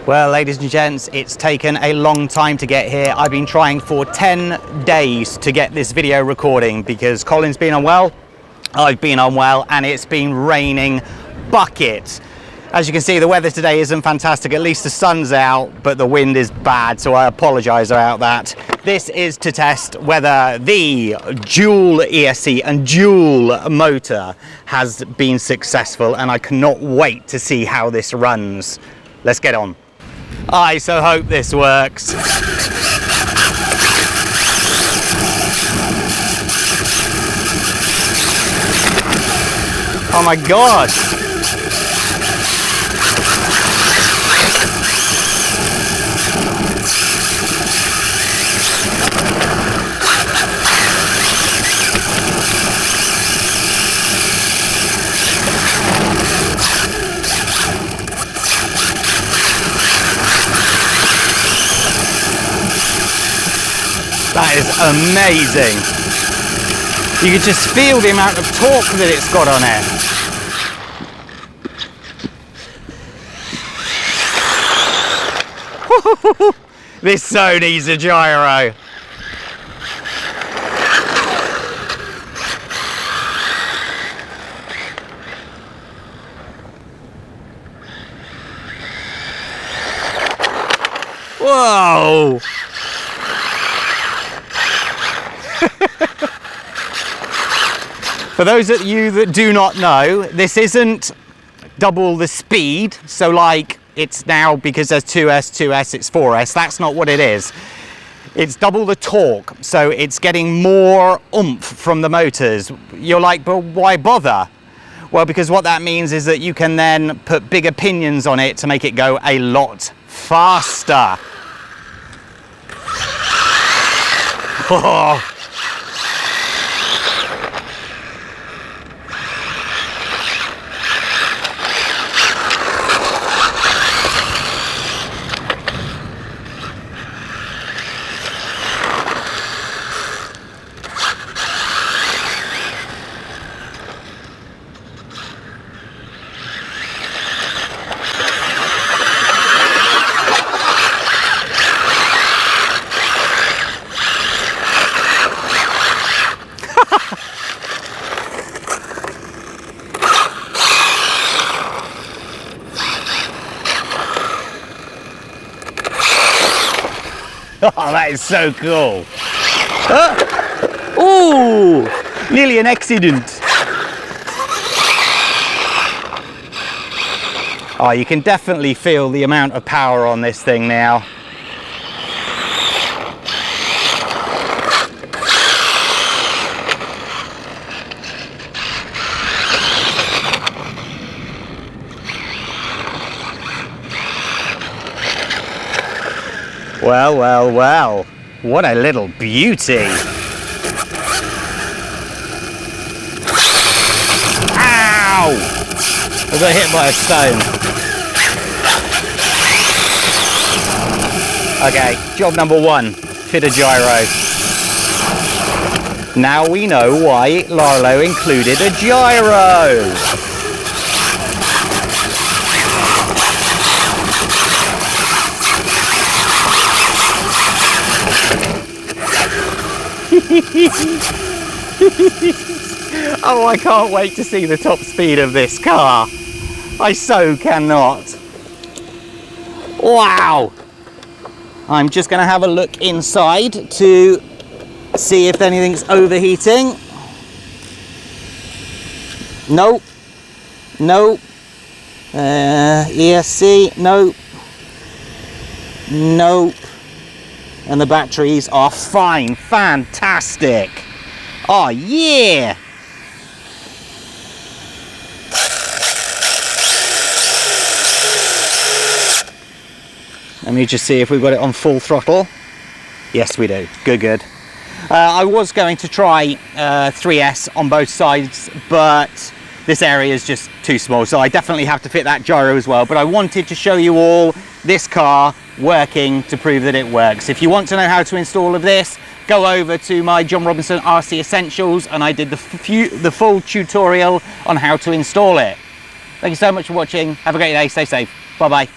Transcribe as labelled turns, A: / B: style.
A: Well, ladies and gents, it's taken a long time to get here. I've been trying for 10 days to get this video recording because Colin's been unwell, I've been unwell, and it's been raining buckets. As you can see, the weather today isn't fantastic. At least the sun's out, but the wind is bad, so I apologize about that. This is to test whether the dual ESC and dual motor has been successful, and I cannot wait to see how this runs. Let's get on. I so hope this works. Oh my God. That is amazing. You can just feel the amount of torque that it's got on it. This so needs a gyro. Whoa! For those of you that do not know, this isn't double the speed, so like it's now, because there's 2S, it's 4S, that's not what it is. It's double the torque, so it's getting more oomph from the motors. You're like, but why bother? Well, because what that means is that you can then put bigger pinions on it to make it go a lot faster. Oh. Oh, that is so cool. Ooh, nearly an accident. Oh, you can definitely feel the amount of power on this thing now. Well, well, well, what a little beauty. Ow! I got hit by a stone. Okay, job number one, fit a gyro. Now we know why Larlo included a gyro. Oh, I can't wait to see the top speed of this car. I so cannot. Wow. I'm just going to have a look inside to see if anything's overheating. Nope. Nope. ESC. Nope. Nope. And the batteries are fine. Fantastic. Oh yeah. Let me just see if we've got it on full throttle. Yes, we do. Good, good. I was going to try 3S on both sides, but this area is just too small, so I definitely have to fit that gyro as well. But I wanted to show you all this car working to prove that it works. If you want to know how to install all of this, go over to my John Robinson RC Essentials, and I did the full tutorial on how to install it. Thank you so much for watching. Have a great day. Stay safe. Bye bye.